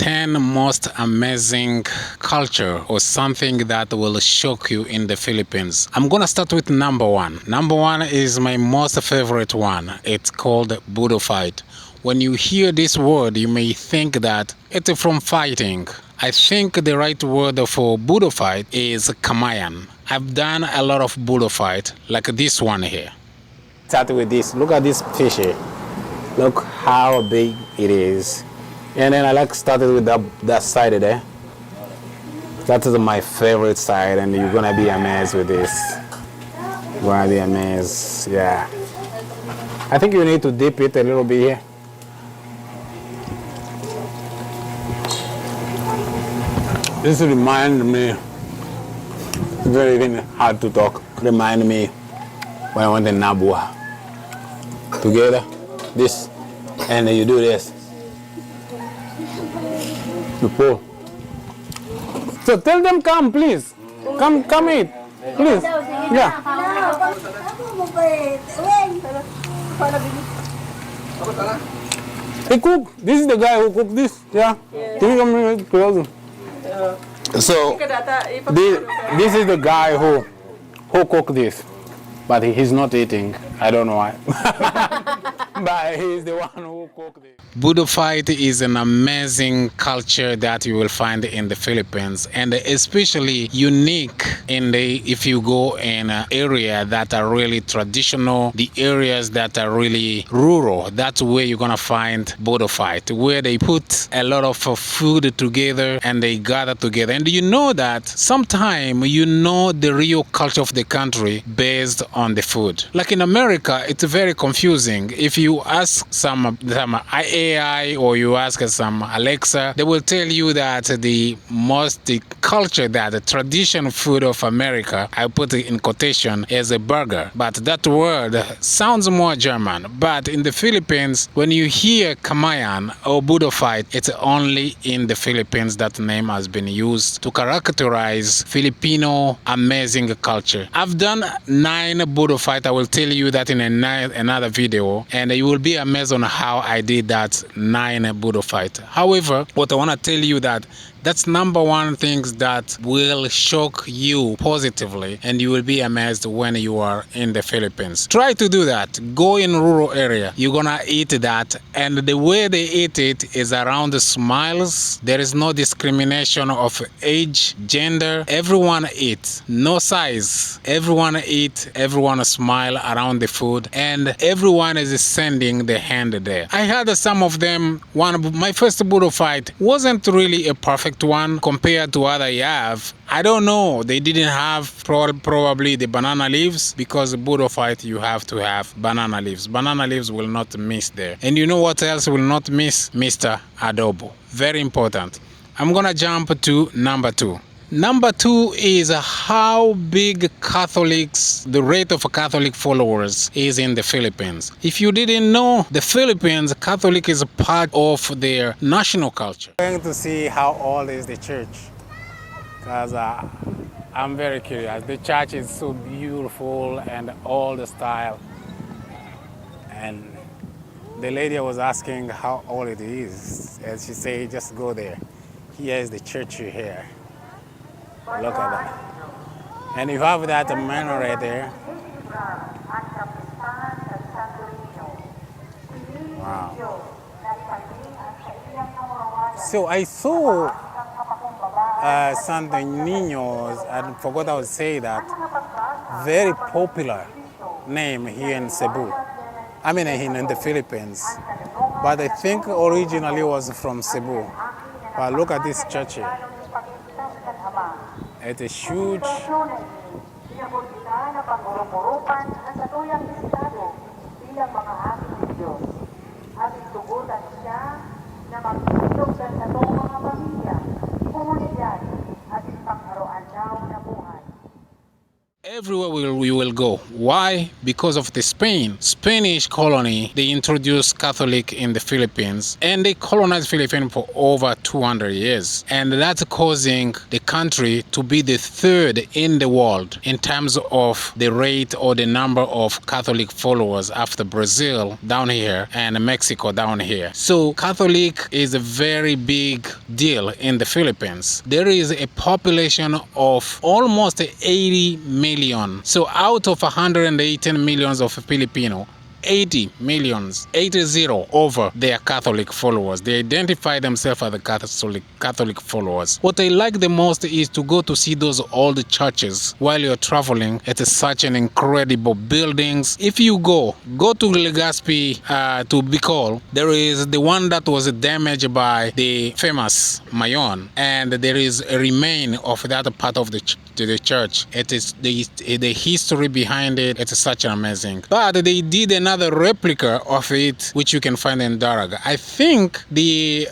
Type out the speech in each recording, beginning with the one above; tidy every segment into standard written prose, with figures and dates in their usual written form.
10 most amazing culture or something that will shock you in the Philippines. I'm gonna start with number one. Number one is my most favorite one. It's called boodle fight. When you hear this word, you may think that it's from fighting. I think the right word for boodle fight is Kamayan. I've done a lot of boodle fight, like this one here. Start with this. Look at this fish here. Look how big it is. And then I like started with that side there. That is my favorite side, and you're gonna be amazed with this. You're gonna be amazed, yeah. I think you need to dip it a little bit here. This reminds me, very even hard to talk, remind me when I went in Nabua. Together, this, and then you do this. You pull. So tell them come, please. Come eat, please. Yeah. He cook. This is the guy who cooked this. Yeah. Can you come closer? So this is the guy who cooked this, but he's not eating. I don't know why. But he's the one who cooked it. Boodle fight is an amazing culture that you will find in the Philippines, and especially unique if you go in an area that are really traditional, the areas that are really rural. That's where you're gonna find boodle fight, where they put a lot of food together and they gather together. And you know that sometimes you know the real culture of the country based on the food. Like in America, it's very confusing. If you ask some AI or you ask some Alexa, they will tell you that the culture, that the traditional food of America, I put it in quotation, is a burger. But that word sounds more German. But in the Philippines, when you hear Kamayan or boodle fight, it's only in the Philippines that name has been used to characterize Filipino amazing culture. I've done 9 boodle fight. I will tell you that in another video, and you will be amazed on how I did that 9 boodle fight. However, what I want to tell you that's number one things that will shock you positively, and you will be amazed when you are in the Philippines. Try to do that. Go in rural area. You're gonna eat that, and the way they eat it is around the smiles. There is no discrimination of age, gender. Everyone eats, no size. Everyone eat. Everyone smile around the food, and everyone is sending the hand there. I had some of them. My first boodle fight wasn't really a perfect one compared to other you have. I don't know. They didn't have probably the banana leaves, because boodle fight you have to have banana leaves. Banana leaves will not miss there. And you know what else will not miss? Mr. Adobo. Very important. I'm gonna jump to number 2. Number 2 is how big the rate of Catholic followers is in the Philippines. If you didn't know, the Philippines, Catholic is a part of their national culture. I'm going to see how old is the church, because I'm very curious. The church is so beautiful and old style. And the lady was asking how old it is, and she said, just go there. Here is the church here. Look at that. And you have that Mano right there. Wow. So I saw something Niños, I forgot I would say that, very popular name here in Cebu. I mean in the Philippines. But I think originally was from Cebu. But look at this church here. It is huge. everywhere we will go. Why? Because of the Spanish colony. They introduced Catholic in the Philippines, and they colonized Philippines for over 200 years. And that's causing the country to be the third in the world in terms of the rate or the number of Catholic followers after Brazil down here and Mexico down here. So Catholic is a very big deal in the Philippines. There is a population of almost 80 million. So out of 118 millions of Filipino, 80 millions, 80 over their Catholic followers. They identify themselves as the Catholic followers. What I like the most is to go to see those old churches while you're traveling. It is such an incredible buildings. If you go to Legazpi, to Bicol, there is the one that was damaged by the famous Mayon, and there is a remain of that part of the church. It is the history behind it. It is such an amazing. But they did another replica of it, which you can find in Daraga. I think the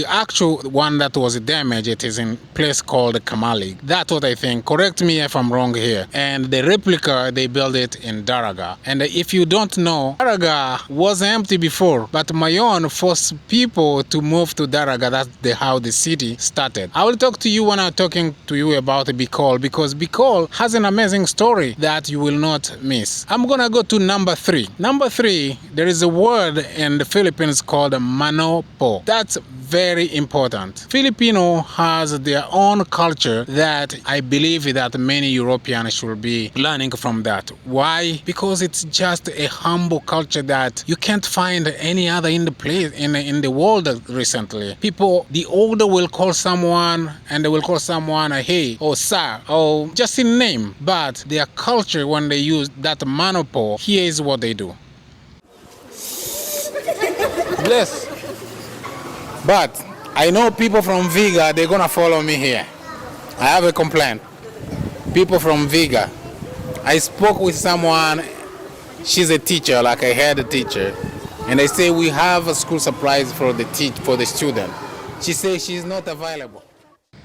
actual one that was damaged, it is in a place called Kamali. That's what I think. Correct me if I'm wrong here. And the replica, they built it in Daraga. And if you don't know, Daraga was empty before, but Mayon forced people to move to Daraga. That's how the city started. I will talk to you when I'm talking to you about Bicol, because Bicol has an amazing story that you will not miss. I'm gonna go to number 3. Number 3, there is a word in the Philippines called Mano po. That's very important. Filipino has their own culture that I believe that many Europeans should be learning from that. Why? Because it's just a humble culture that you can't find any other in the place in the world recently. People, the older will call someone and they will call someone a hey or sir or just in name, but their culture when they use that manopo, here is what they do. Bless. But I know people from Viga, they're gonna follow me here. I have a complaint. People from Viga. I spoke with someone, she's a teacher, like a head teacher, and they say we have a school supplies for the student. She says she's not available.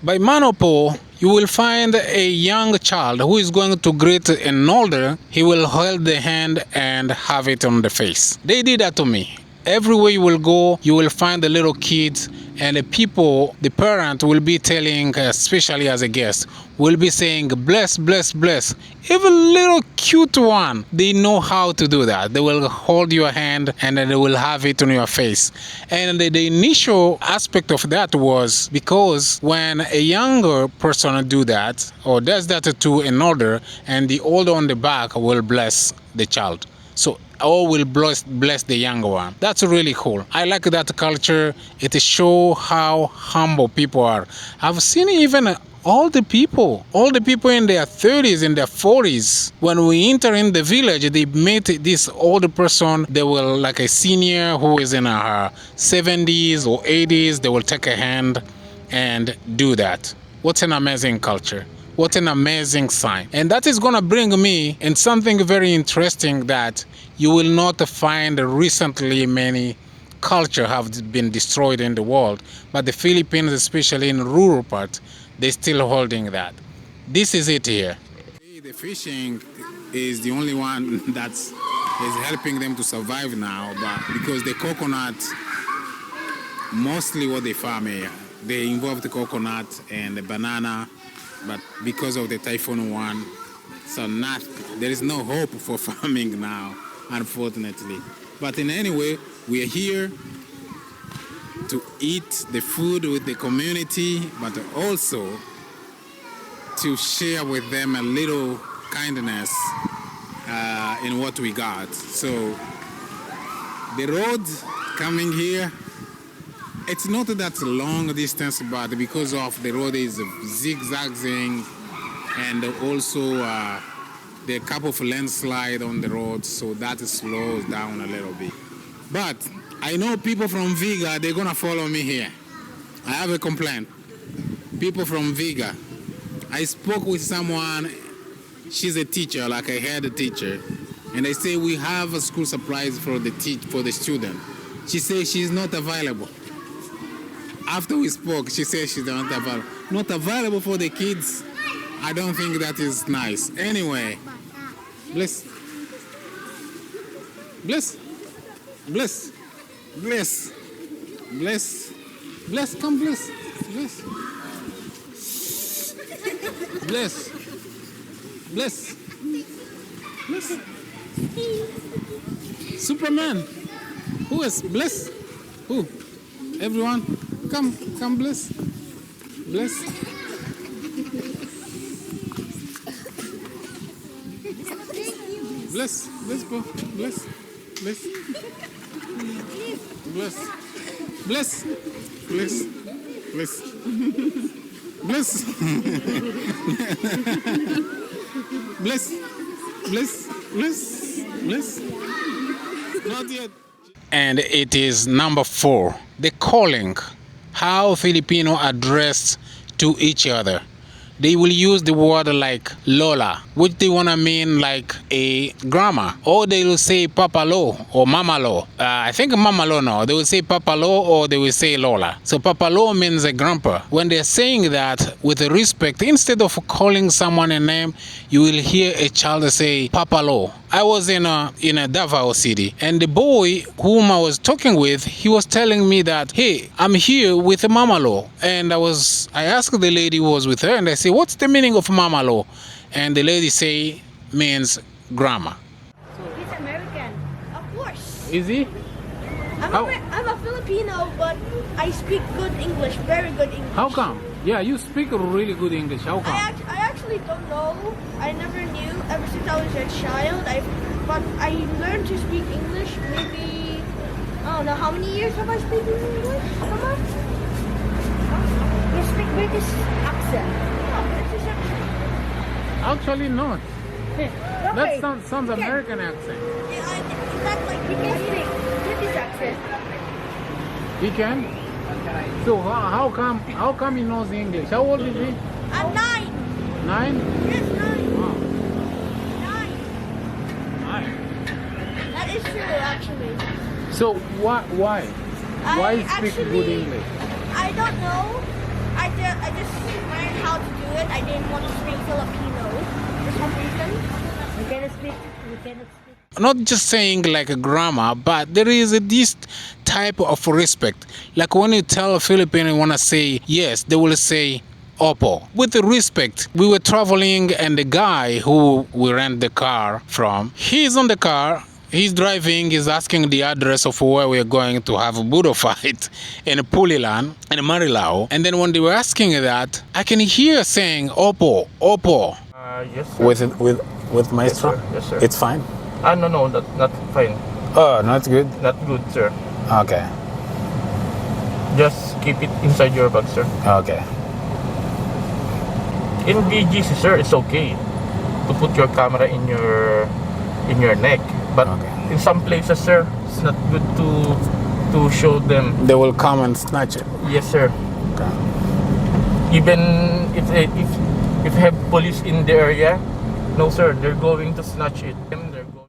By Manopo, you will find a young child who is going to greet an older. He will hold the hand and have it on the face. They did that to me. Everywhere you will go, you will find the little kids, and the people, the parent will be telling, especially as a guest, will be saying, bless, bless, bless. Even little cute one, they know how to do that. They will hold your hand and then they will have it on your face. And the initial aspect of that was because when a younger person do that, or does that to an older, and the older on the back will bless the child. So all will bless the younger one. That's really cool. I like that culture. It shows how humble people are. I've seen even all the people in their 30s, in their 40s. When we enter in the village, they meet this older person. They will, like a senior who is in her 70s or 80s, they will take a hand and do that. What an amazing culture. What an amazing sign. And that is going to bring me in something very interesting that you will not find recently. Many culture have been destroyed in the world, but the Philippines, especially in rural part, they're still holding that. This is it here. The fishing is the only one that's helping them to survive now, but because the coconut, mostly what they farm here, they involve the coconut and the banana. But because of the typhoon one, so there is no hope for farming now, unfortunately. But in any way, we are here to eat the food with the community, but also to share with them a little kindness in what we got. So the road coming here, it's not that long distance, but because of the road is zigzagging, and also there are a couple of landslides on the road, so that slows down a little bit. But I know people from Viga, they're gonna follow me here. I have a complaint. People from Viga. I spoke with someone, she's a teacher, like a head teacher, and they say we have a school supplies for the student. She says she's not available. After we spoke, she said she's not available for the kids. I don't think that is nice. Anyway, bless. Bless. Bless. Bless. Bless. Bless. Come bless. Bless. Bless. Bless. Bless. Superman. Who is bless? Who? Everyone, come bless. Bless. Bless. Bless, bro. Bless. Bless. Bless. Bless. Bless. Bless. Bless. Bless. Bless. Bless. Bless. Not yet. And it is number 4. The calling. How Filipino address to each other. They will use the word like Lola, which they want to mean like a grandma. Or they will say Papalo or Mamalo. I think Mamalo no. They will say Papalo or they will say Lola. So Papalo means a grandpa. When they're saying that with respect, instead of calling someone a name, you will hear a child say Papalo. I was in a Davao city, and the boy whom I was talking with, he was telling me that, hey, I'm here with Mamalo. And I asked the lady who was with her, and I said, what's the meaning of Mamalo? And the lady say means grandma. He's American. Of course. Is he? I'm a Filipino, but I speak good English, very good English. How come? Yeah, you speak really good English. How come? I actually don't know. I never knew ever since I was a child. But I learned to speak English maybe, I don't know, how many years have I spoken English? Come on. You speak British accent. No, British accent. Actually not. Okay. That sounds American accent. In fact, like, we can speak British accent. He can? So how come he knows English? How old is he? I'm 9. 9? Yes, 9. Wow. 9. 9. That is true, actually. So why? Why speak good English? I don't know. I just learned how to do it. I didn't want to speak Filipino for some reason. We cannot speak. Not just saying like a grammar, but there is this type of respect. Like when you tell a Filipino you want to say yes, they will say Opo. With the respect, we were traveling and the guy who we rent the car from, he's on the car, he's driving, he's asking the address of where we're going to have a boodle fight in Pulilan and Marilao. And then when they were asking that, I can hear saying Opo, Opo. Yes, sir. With Maestro? Yes, sir. It's fine? No, not fine. Oh, not good? Not good, sir. Okay. Just keep it inside your bag, sir. Okay. In BGC, sir, it's okay to put your camera in your neck. But Okay. in some places, sir, it's not good to show them. They will come and snatch it. Yes, sir. Okay. Even if have police in the area, no, sir, they're going to snatch it.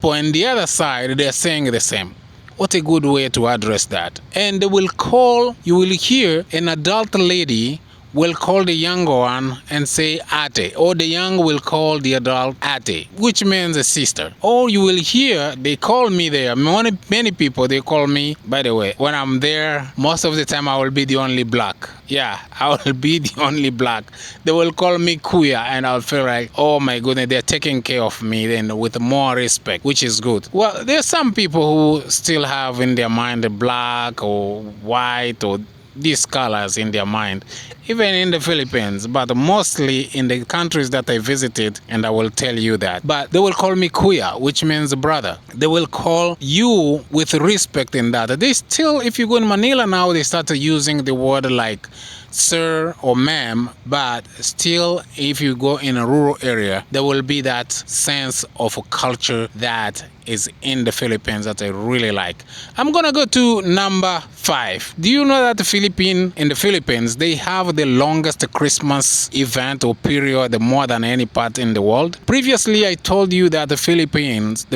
But on the other side, they're saying the same. What a good way to address that. And they will call, you will hear an adult lady will call the younger one and say ate, or the young will call the adult ate, which means a sister. Or you will hear, they call me there, many people, they call me, by the way, when I'm there, most of the time I will be the only black. Yeah, I will be the only black. They will call me Kuya and I'll feel like, oh my goodness, they're taking care of me then with more respect, which is good. Well, there's some people who still have in their mind the black or white or these colors in their mind, even in the Philippines, but mostly in the countries that I visited, and I will tell you that. But they will call me Kuya, which means brother. They will call you with respect in that. They still, if you go in Manila now, they started using the word like sir or ma'am, but still, if you go in a rural area, there will be that sense of a culture that is in the Philippines that I really like. I'm gonna go to number 5. Do you know that in the Philippines, they have the longest Christmas event or period more than any part in the world? Previously, I told you that the Philippines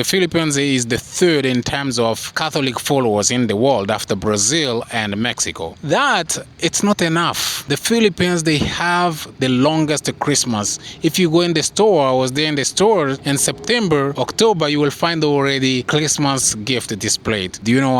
is the third in terms of Catholic followers in the world after Brazil and Mexico. That, it's not enough. the Philippines, they have the longest Christmas. If you go in the store, I was there in the store in September, October, you will find already Christmas gift displayed. Do you know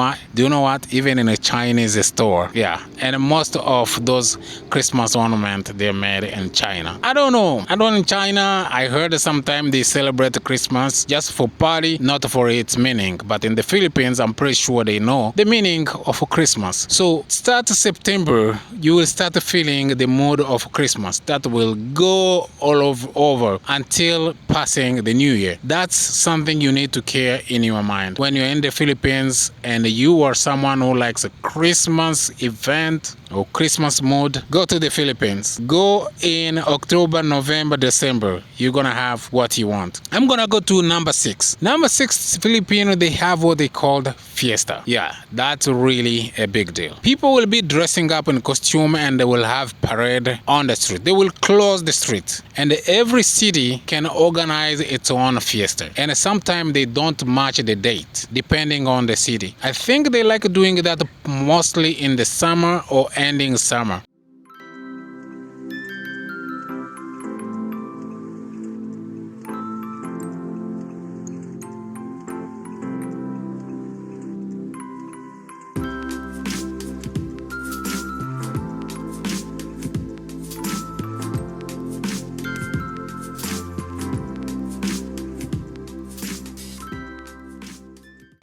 what? Even in a Chinese store. Yeah. And most of those Christmas ornaments, they're made in China. I don't know. In China, I heard sometimes they celebrate Christmas just for party, not for its meaning. But in the Philippines, I'm pretty sure they know the meaning of Christmas. So start September, you will start feeling the mood of Christmas. That will go all over until passing the New Year. That's something you need to care in your mind. When you're in the Philippines and you are someone who likes a Christmas event or Christmas mood, go to the Philippines. Go in October, November, December. You're gonna have what you want. I'm gonna go to number 6. Number 6, Filipino, they have what they call Fiesta. Yeah, that's really a big deal. People will be dressing up in costume and they will have parade on the street. They will close the street. And every city can organize its own fiesta. And sometimes they don't match the date, depending on the city. I think they like doing that mostly in the summer or ending summer.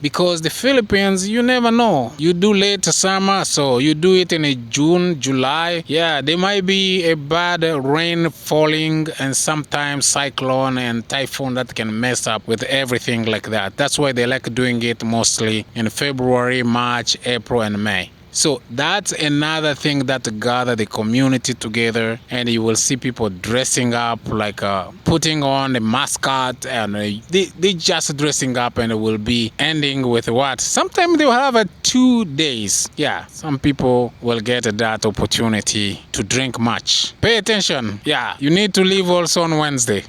Because the Philippines, you never know. You do late summer, so you do it in a June, July. Yeah, there might be a bad rain falling and sometimes cyclone and typhoon that can mess up with everything like that. That's why they like doing it mostly in February, March, April, and May. So that's another thing that gather the community together, and you will see people dressing up like putting on a mascot, and they just dressing up, and it will be ending with what? Sometimes they will have 2 days. Yeah, some people will get that opportunity to drink much. Pay attention. Yeah, you need to leave also on Wednesday.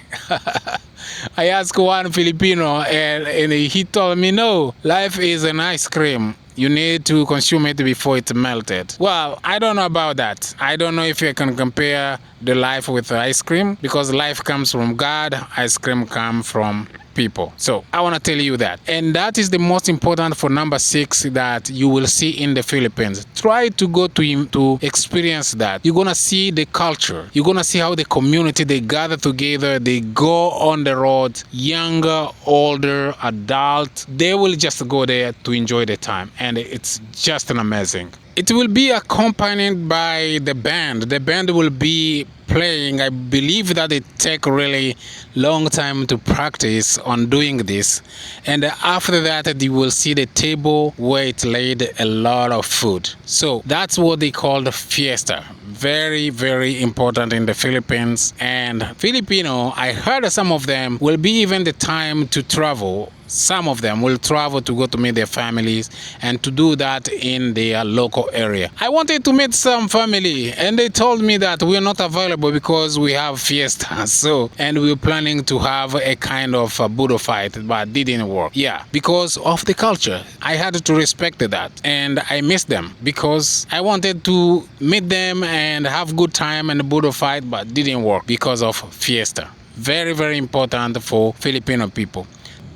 I asked one Filipino and he told me, no, life is an ice cream. You need to consume it before it's melted. Well, I don't know about that. I don't know if you can compare the life with ice cream, because life comes from God, ice cream comes from people. So I want to tell you that. And that is the most important for number 6 that you will see in the Philippines. Try to go to experience that. You're going to see the culture. You're going to see how the community, they gather together, they go on the road, younger, older, adult. They will just go there to enjoy the time. And it's just an amazing. It will be accompanied by the band. The band will be playing. I believe that it take really long time to practice on doing this. And after that, you will see the table where it laid a lot of food. So that's what they call the fiesta. Very, very important in the Philippines. And Filipino, I heard some of them will be even the time to travel. Some of them will travel to go to meet their families and to do that in their local area. I wanted to meet some family and they told me that we're not available because we have fiesta. So, and we're planning to have a kind of a boodle fight, but didn't work. Yeah, because of the culture. I had to respect that, and I missed them because I wanted to meet them and have good time and boodle fight, but didn't work because of fiesta. Very, very important for Filipino people.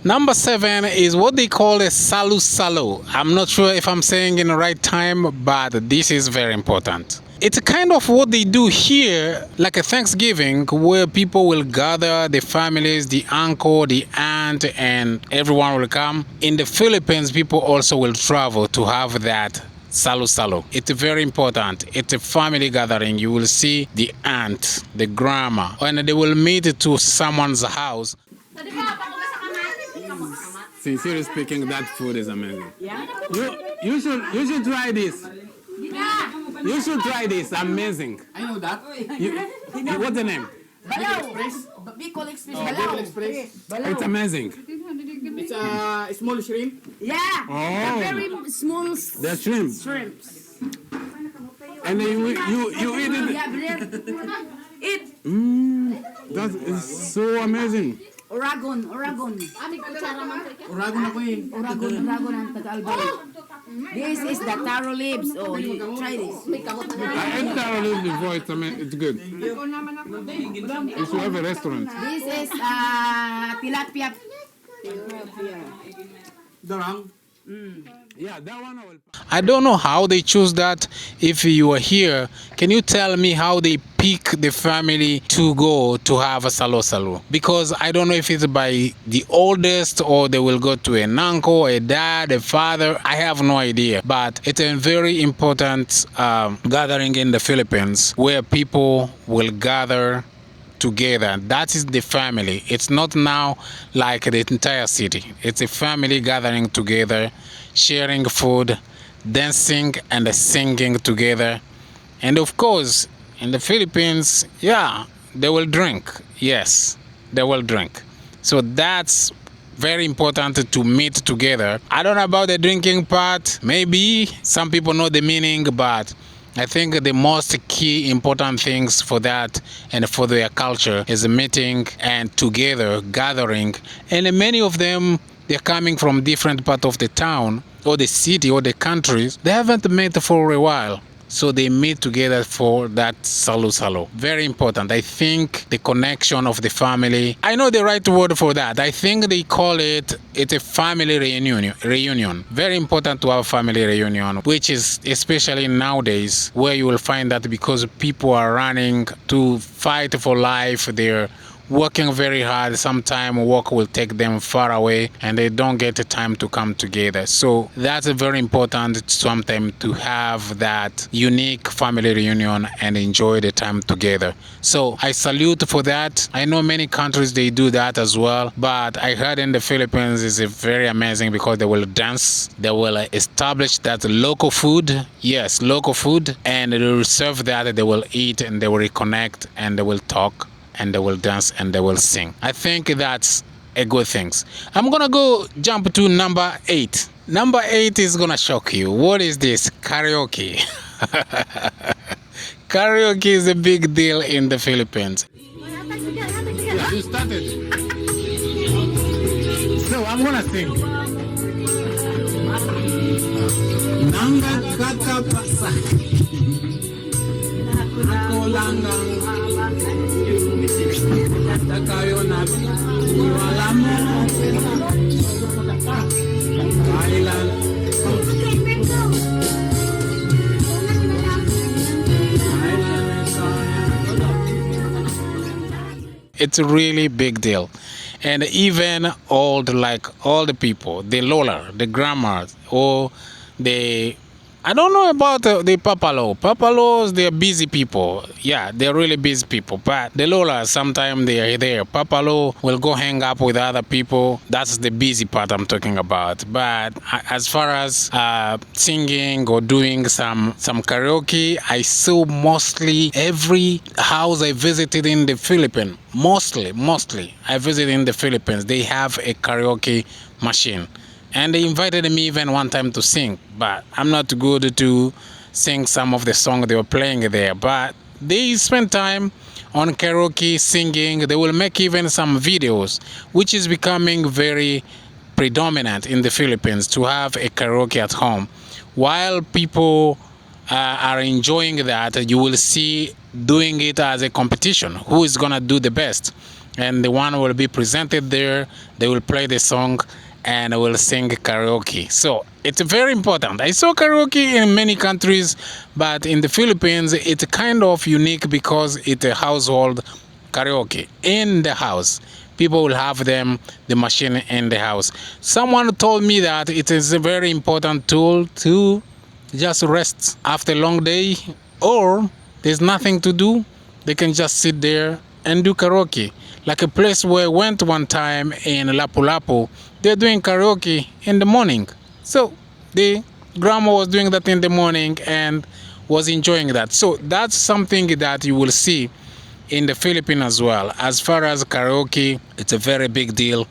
Number 7 is what they call a Salo-salo. I'm not sure if I'm saying in the right time, but this is very important. It's kind of what they do here, like a Thanksgiving, where people will gather, the families, the uncle, the aunt, and everyone will come. In the Philippines, people also will travel to have that Salo-salo. It's very important. It's a family gathering. You will see the aunt, the grandma, and they will meet to someone's house. Sincerely speaking, that food is amazing. Yeah. You should try this. You should try this. Amazing. I know that. What's the name? Balau. We call express. Balau. Express. It's amazing. It's a small shrimp. Yeah. Oh. Very small. The shrimp. Shrimps. And then you eat it. Yeah, eat. That is so amazing. Oragon. Oragon ako eh. Oragon ang taga-Albay. This is the taro leaves. Oh, you try this. I ate taro leaves before. It's good. It's to have a restaurant. This is tilapia. Yeah, that one I don't know how they choose that. If you are here, can you tell me how they pick the family to go to have a salo-salo? Because I don't know if it's by the oldest or they will go to an uncle, a dad, a father. I have no idea. But it's a very important gathering in the Philippines where people will gather together. That is the family. It's not now like the entire city. It's a family gathering together, sharing food, dancing and singing together. And of course, in the Philippines, yeah, they will drink. Yes, they will drink. So that's very important to meet together. I don't know about the drinking part. Maybe some people know the meaning, but I think the most key important things for that and for their culture is meeting and together gathering. And many of them, they're coming from different parts of the town or the city or the countries. They haven't met for a while. So they meet together for that salo-salo. Very important. I think the connection of the family. I know the right word for that. I think they call it's a family reunion. Very important to have family reunion, which is especially nowadays where you will find that because people are running to fight for life, they're working very hard. Sometimes work will take them far away and they don't get the time to come together. So that's very important sometimes to have that unique family reunion and enjoy the time together. So I salute for that. I know many countries they do that as well, but I heard in the Philippines is very amazing because they will dance, they will establish that local food, yes, local food, and they will serve that, they will eat and they will reconnect and they will talk and they will dance and they will sing. I think that's a good thing. I'm gonna go jump to number 8. Number 8 is gonna shock you. What is this? Karaoke. Karaoke is a big deal in the Philippines. Yeah, you started. So I'm gonna sing. Nanga katapasa. Ako lang kayo na wala mo kailan it's a really big deal. And even all the people, the Lola, the grandmas, or the I don't know about the Papalo. Papalos, they're busy people. Yeah, they're really busy people. But the Lola, sometimes they are there. Papalo will go hang up with other people. That's the busy part I'm talking about. But as far as singing or doing some karaoke, I saw mostly every house I visited in the Philippines. Mostly, I visited in the Philippines. They have a karaoke machine. And they invited me even one time to sing, but I'm not good to sing some of the songs they were playing there. But they spend time on karaoke, singing. They will make even some videos, which is becoming very predominant in the Philippines to have a karaoke at home. While people are enjoying that, you will see doing it as a competition. Who is gonna do the best? And the one will be presented there. They will play the song and I will sing karaoke. So it's very important. I saw karaoke in many countries, but in the Philippines, it's kind of unique because it's a household karaoke in the house. People will have the machine in the house. Someone told me that it is a very important tool to just rest after a long day, or there's nothing to do. They can just sit there and do karaoke. Like a place where I went one time in Lapu-Lapu, they're doing karaoke in the morning. So the grandma was doing that in the morning and was enjoying that. So that's something that you will see in the Philippines as well. As far as karaoke, it's a very big deal.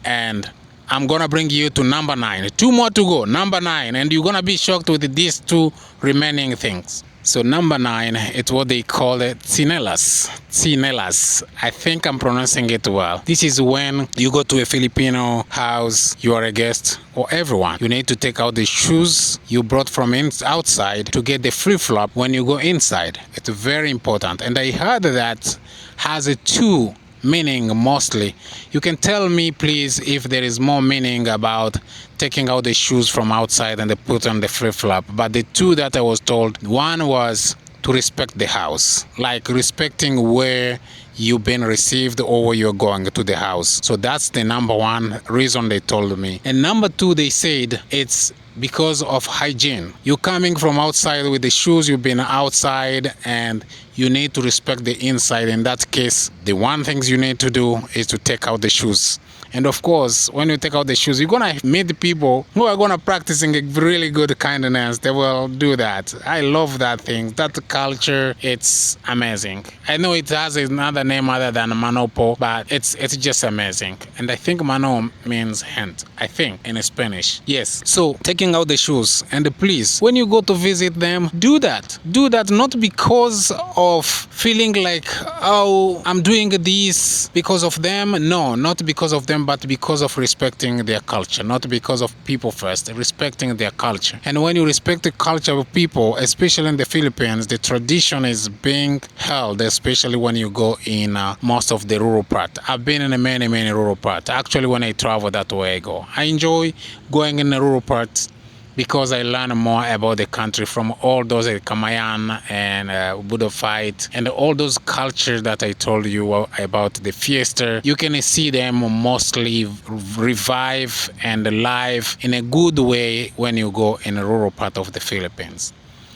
And I'm gonna bring you to number 9. 2 more to go, number 9. And you're gonna be shocked with these 2 remaining things. So number 9, it's what they call it Tsenilas. Tsenilas. I think I'm pronouncing it well. This is when you go to a Filipino house, you are a guest, or everyone. You need to take out the shoes you brought from outside to get the flip-flop when you go inside. It's very important. And I heard that has a 2 meaning mostly. You can tell me please if there is more meaning about taking out the shoes from outside and they put on the flip-flop. But the 2 that I was told, one was to respect the house, like respecting where you've been received or where you're going to the house. So that's the number 1 reason they told me. And number 2, they said it's because of hygiene. You're coming from outside with the shoes, you've been outside, and you need to respect the inside. In that case, the one thing you need to do is to take out the shoes. And of course, when you take out the shoes, you're gonna meet people who are gonna practicing a really good kindness. They will do that. I love that thing. That culture, it's amazing. I know it has another name other than Manopo, but it's just amazing. And I think Mano means hand, I think, in Spanish. Yes. So taking out the shoes, and please, when you go to visit them, do that. Do that not because of feeling like, oh, I'm doing this because of them. No, not because of them, but because of respecting their culture, not because of people first, respecting their culture. And when you respect the culture of people, especially in the Philippines, the tradition is being held, especially when you go in most of the rural part. I've been in many rural parts. Actually, when I travel, that way I go. I enjoy going in the rural parts because I learn more about the country from all those Kamayan and boodle fight and all those cultures that I told you about the Fiesta. You can see them mostly revive and live in a good way when you go in a rural part of the Philippines.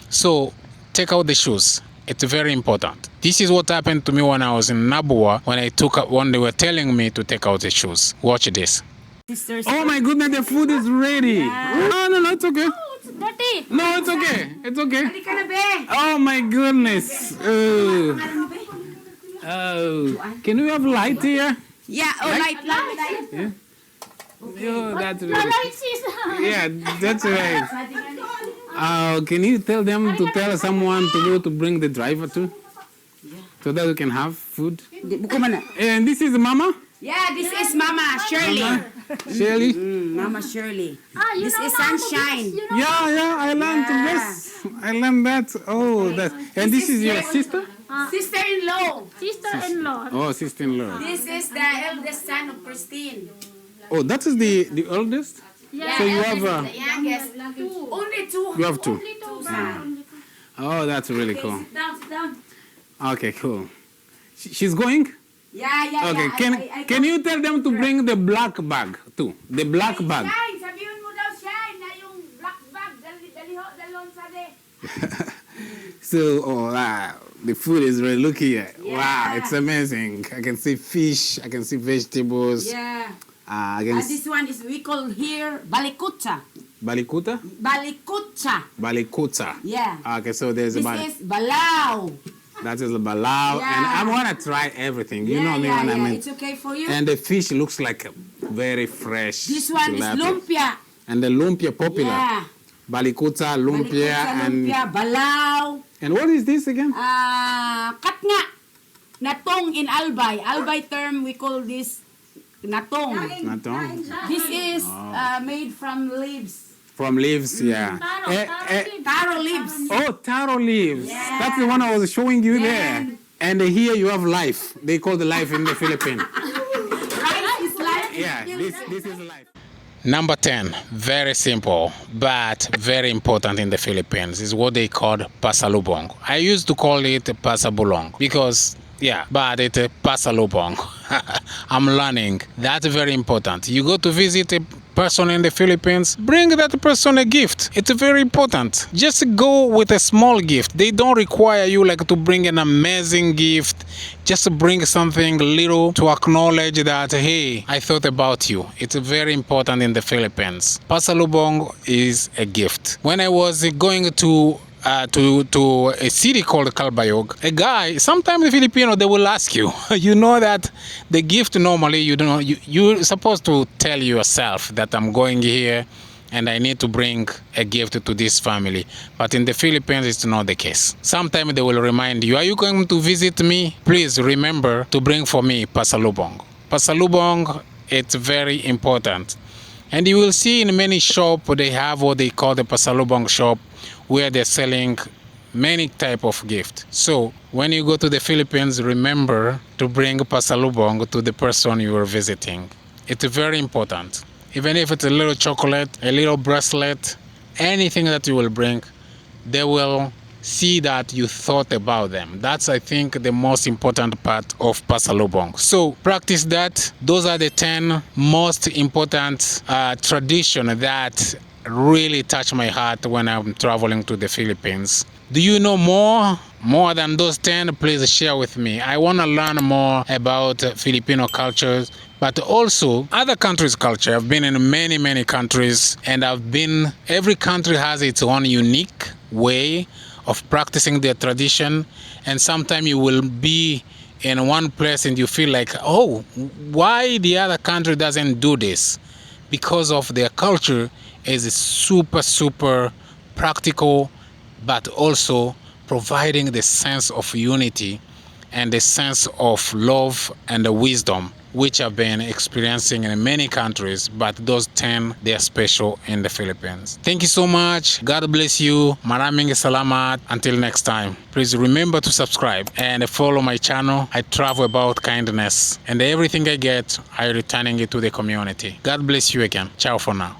So take out the shoes. It's very important. This is what happened to me when I was in Nabua when they were telling me to take out the shoes. Watch this. Oh my goodness, the food is ready. Yeah. No, it's okay. Oh, it's dirty. No, it's okay. It's okay. Oh my goodness. Oh. Can we have light here? Yeah, light. Yeah. Oh, that's right. Yeah, that's right. Can you tell them to tell someone to go to bring the driver too? So that we can have food? And this is Mama? Yeah, this is Mama Shirley. Shirley? Mama Shirley. This is Sunshine. Yeah, I learned this. I learned that. Oh, that. And this is your sister? Sister-in-law. Sister-in-law. Oh, sister-in-law. This is the eldest son of Christine. Oh, that is the oldest? Yeah, So you have the youngest. Only 2. You have 2. Only 2 sons. Oh, that's really cool. Sit down. Okay, cool. She's going? Yeah. Okay, can you tell them to bring the black bag too? The black bag. Shine, sabihin mo daw Shine na yung black bag, dalon sa de. So, the food is really looking at. Wow, it's amazing. I can see fish, I can see vegetables. Yeah. This one is we call here balikuta. Balikuta? Balikuta. Yeah. Okay, so there's This is balao. That is a balao, Yeah. and I want to try everything. You know me when I mean. It's okay for you. And the fish looks like very fresh. This one is tilapia. lumpia. And the lumpia popular. Yeah. Balikuta, lumpia, and balao. and what is this again? Katnga. Natong in Albay. Albay term we call this natong. Natong. This is made from leaves. From leaves, yeah. Taro leaves. Oh, taro leaves. Yeah. That's the one I was showing you Yeah. there. And here you have life. They call the life in the Philippines. Rice is life. Yeah, this is life. Number 10, very simple, but very important in the Philippines, is what they call Pasalubong. I used to call it Pasalubong because, but it's a Pasalubong. I'm learning. That's very important. You go to visit a person in the Philippines, bring that person a gift. It's very important. Just go with a small gift. They don't require you like to bring an amazing gift. Just bring something little to acknowledge that, hey, I thought about you. It's very important in the Philippines. Pasalubong is a gift. When I was going to a city called Calbayog, a guy, sometimes the Filipino, they will ask you, you know that the gift normally, you're supposed to tell yourself that I'm going here and I need to bring a gift to this family. But in the Philippines, it's not the case. Sometimes they will remind you, are you going to visit me? Please remember to bring for me Pasalubong. Pasalubong, it's very important. And you will see in many shops, they have what they call the Pasalubong shop, where they're selling many type of gift. So when you go to the Philippines, remember to bring Pasalubong to the person you are visiting. It's very important. Even if it's a little chocolate, a little bracelet, anything that you will bring, they will see that you thought about them. That's, I think, the most important part of Pasalubong. So practice that. Those are the 10 most important tradition that really touch my heart when I'm traveling to the Philippines. Do you know more than those 10? Please share with me. I want to learn more about Filipino cultures, but also other countries' culture. I've been in many countries, and every country has its own unique way of practicing their tradition. And sometimes you will be in one place and you feel like, oh, why the other country doesn't do this? Because of their culture is super practical, but also providing the sense of unity and the sense of love and the wisdom, which I've been experiencing in many countries, but those 10, they are special in the Philippines. Thank you so much. God bless you. Maraming salamat. Until next time, please remember to subscribe and follow my channel. I travel about kindness, and everything I get, I returning it to the community. God bless you again. Ciao for now.